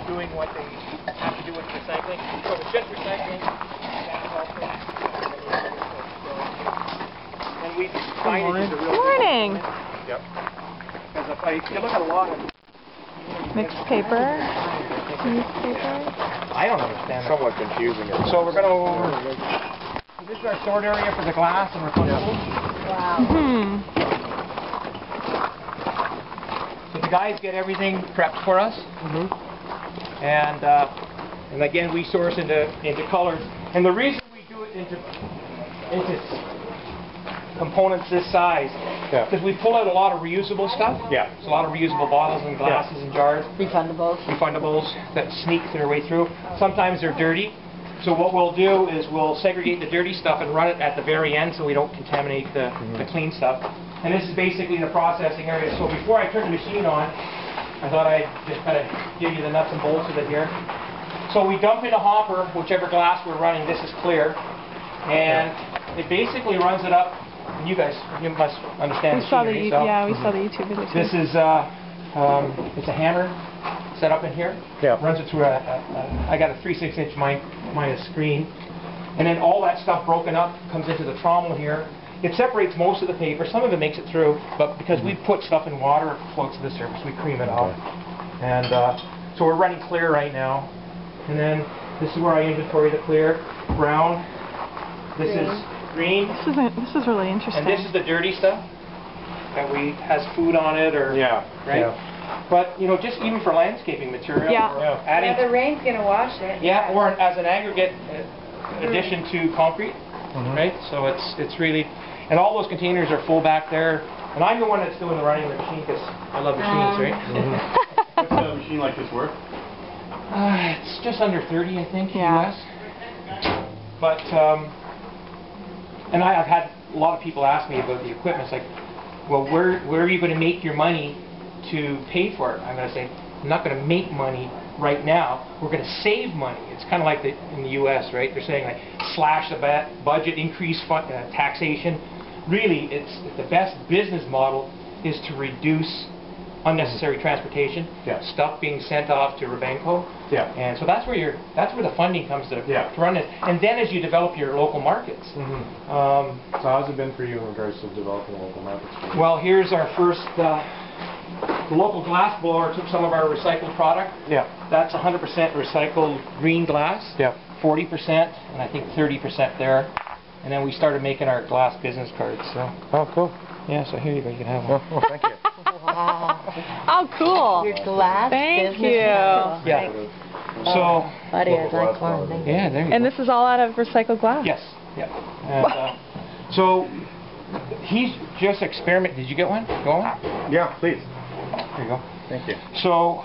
doing what they have to do with recycling. So it's just recycling, and we find it is a real morning. Yep. Because if you look at a lot of mixed paper, newspaper. I don't understand. Somewhat confusing. So we're gonna. This is our stored area for the glass and recyclables. Wow. So the guys get everything prepped for us, and again we source into colors. And the reason we do it into components this size, because we pull out a lot of reusable stuff. Yeah. There's a lot of reusable bottles and glasses and jars. Refundables. Refundables that sneak their way through. Sometimes they're dirty. So what we'll do is we'll segregate the dirty stuff and run it at the very end so we don't contaminate the clean stuff. And this is basically the processing area. So before I turn the machine on, I thought I'd just kind of give you the nuts and bolts of it here. So we dump in a hopper, whichever glass we're running. This is clear. And it basically runs it up. And you guys, you must understand machinery. We saw the YouTube video. This is, it's a hammer set up in here. Yeah. Runs it through I got a 3/6" minus screen. And then all that stuff broken up comes into the trommel here. It separates most of the paper. Some of it makes it through, but because we put stuff in water, it floats to the surface. We cream it off. And so we're running clear right now. And then this is where I inventory the clear. Brown. This is green. This is really interesting. And this is the dirty stuff that has food on it or right. Yeah. But you know, just even for landscaping material, or adding the rain's gonna wash it. Yeah, or as an aggregate addition to concrete, right? So it's really, and all those containers are full back there. And I'm the one that's doing the running of the machine because I love machines, right? What's a machine like this worth? It's just under 30, I think, US. But and I've had a lot of people ask me about the equipment. It's like, well, where are you going to make your money to pay for it? I'm going to say, I'm not going to make money right now. We're going to save money. It's kind of like in the U.S., right? They're saying like slash the budget, increase taxation. Really, it's the best business model is to reduce unnecessary transportation, stuff being sent off to Rabenco. And so that's where the funding comes to run it. And then as you develop your local markets. So how's it been for you in regards to developing local markets? Well, here's our first. The local glass blower took some of our recycled product. That's 100% recycled green glass. 40%, and I think 30% there. And then we started making our glass business cards. So. Oh, cool. Yeah. So here you go. You can have one. Oh, thank you. Oh, cool. Your glass. Thank you. Yeah. So. Buddy, I'd like one. Yeah, there you go. And this is all out of recycled glass? Yes. Yeah. And, so he's just experimenting. Did you get one? Go on. Yeah, please. There you go. Thank you. So,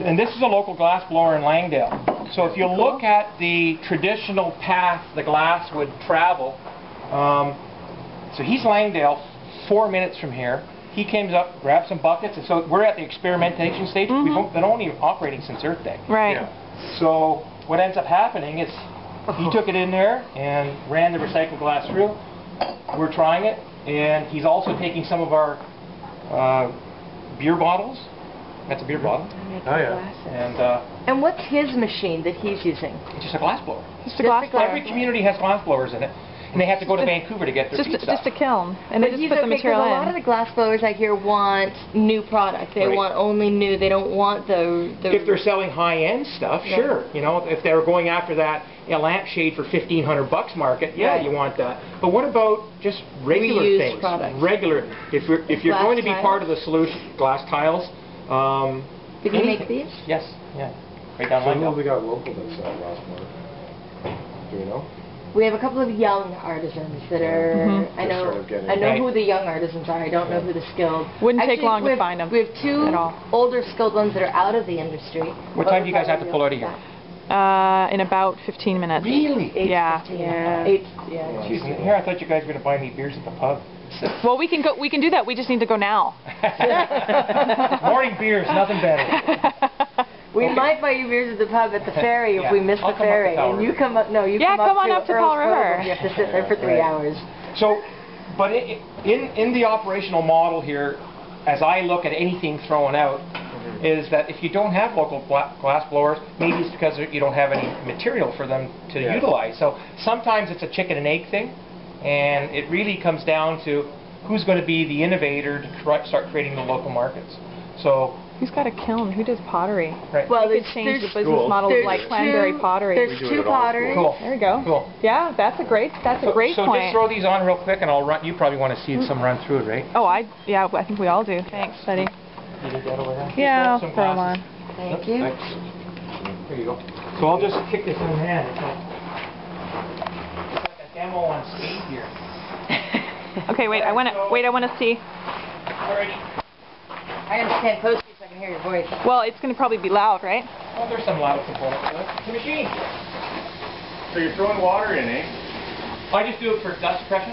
and this is a local glass blower in Langdale. So if you look at the traditional path the glass would travel, so he's Langdale, 4 minutes from here. He comes up, grabs some buckets, and so we're at the experimentation stage. We've been only operating since Earth Day. Right. So what ends up happening is he took it in there and ran the recycled glass through. We're trying it, and he's also taking some of our beer bottles. That's a beer bottle. Oh yeah. And what's his machine that he's using? It's just a glass blower. Just a glass blower. Every community has glass blowers in it, and they have to go to Vancouver to get their feed stuff. Just a kiln, and they just put the material in. A lot of the glass blowers I hear want new product. They want only new. They don't want the If they're selling high-end stuff, sure. You know, if they're going after that lampshade for $1,500 market, you want that. But what about just regular reused things? Products. Regular. If you're going to be part of the solution, glass tiles. Did you make these? Yes. Yeah. Right down So Langdale. who we got local that sell glass blower? Do you know? We have a couple of young artisans that are. I know who the young artisans are. I don't know who the skilled. Wouldn't take long to find them. We have two older skilled ones that are out of the industry. What time do you guys have to pull out of here? In about 15 minutes. Really? 8:15. Yeah. Here, I thought you guys were going to buy me beers at the pub. Well, we can go. We can do that. We just need to go now. Morning beers, nothing better. We might buy you beers at the pub at the ferry if we miss the ferry, and you come up. No, you come up to Powell River. You have to sit there for 3 hours. So, but in the operational model here, as I look at anything thrown out, is that if you don't have local glass blowers, maybe it's because you don't have any material for them to utilize. So sometimes it's a chicken and egg thing, and it really comes down to who's going to be the innovator to start creating the local markets. So who's got a kiln? Who does pottery? right. Well, we could change the business model to like Cranberry Pottery. There's two potteries. Cool. There you go. Cool. Yeah, that's a great point. So just throw these on real quick, and I'll run. You probably want to see some run through it, right? Oh, I think we all do. Thanks, buddy. You did that over there? Yeah, I'll Some throw them on. glasses. Thank you. Thanks. There you go. So I'll just kick this in hand. It's like a demo on speed here. Okay, wait. I want to see. Alrighty. I understand close to you so I can hear your voice. Well, it's going to probably be loud, right? Well, there's some loud components to it. It's a machine. So you're throwing water in, eh? I just do it for dust suppression.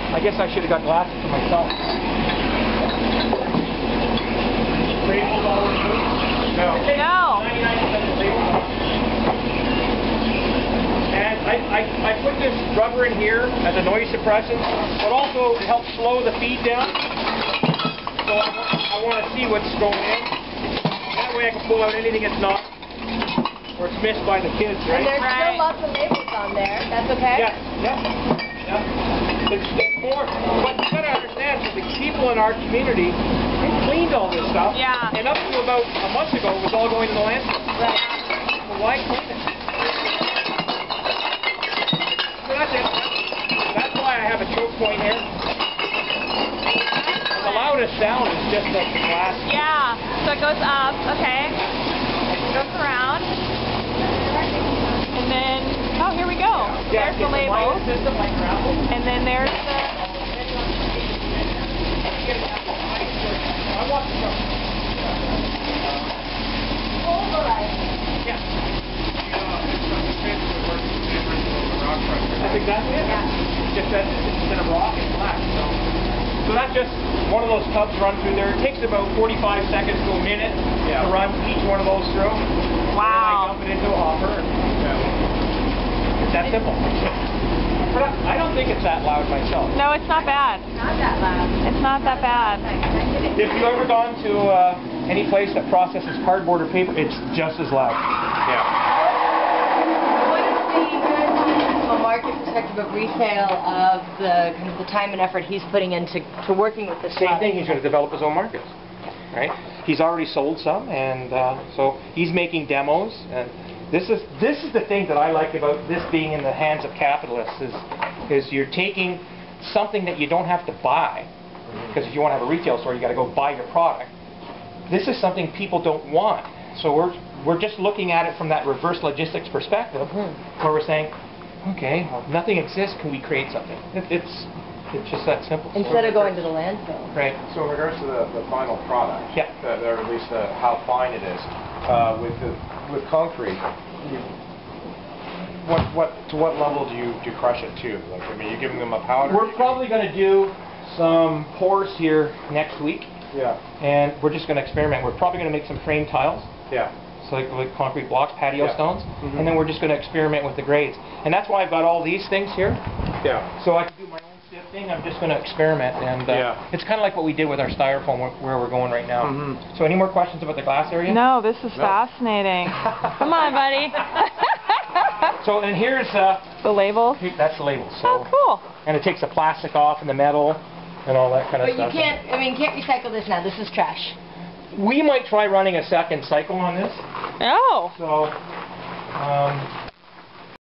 I guess I should have got glasses for myself. Labels all the way through? No. No. 99% labels. And I put this rubber in here as a noise suppressant, but also it helps slow the feed down. So I want to see what's going in. That way I can pull out anything that's not, or it's missed by the kids, right? And there's still lots of labels on there. That's okay? Yeah. It's more, but you gotta understand, so the people in our community, they cleaned all this stuff. Yeah. And up to about a month ago, it was all going to the landfill. Right. So why clean it? So that's it. That's why I have a choke point here. The loudest sound is just the glass. Yeah. So it goes up. Okay. It goes around. And then, oh, here we go. Yeah, There's the label. System like gravel. And then there's the... I want to know. Yeah. That's exactly it. Just that instead of rock, it's black. So that's just one of those tubs run through there. It takes about 45 seconds to a minute to run each one of those through. Wow. And I dump it into a hopper. It's that simple. But I don't think it's that loud myself. No, it's not bad. It's not that loud. It's not that bad. If you've ever gone to any place that processes cardboard or paper, it's just as loud. Yeah. What is the good, from a market perspective of resale of the kind of the time and effort he's putting into working with this Same thing, he's going to develop his own markets. Right? He's already sold some, and so he's making demos. And this is the thing that I like about this being in the hands of capitalists is you're taking something that you don't have to buy, because if you want to have a retail store, you got to go buy your product. This is something people don't want. So we're just looking at it from that reverse logistics perspective, where we're saying, okay, well, nothing exists. Can we create something? It's just that simple. Instead of going to the landfill. Right. So in regards to the final product, or at least how fine it is, with concrete, to what level do you crush it to? Like, I mean, you're giving them a powder? We're probably going to do some pours here next week. Yeah. And we're just going to experiment. We're probably going to make some frame tiles. Yeah. So like concrete blocks, patio stones. Mm-hmm. And then we're just going to experiment with the grades. And that's why I've got all these things here. Yeah. So I can do my own sifting. I'm just going to experiment. And it's kind of like what we did with our styrofoam where we're going right now. Mm-hmm. So any more questions about the glass area? No, this is fascinating. Come on, buddy. So, and here's the label. That's the label. So, oh, cool. And it takes the plastic off and the metal and all that kind of But stuff. you can't, I mean, you can't recycle this now. This is trash. We might try running a second cycle on this. Oh. So,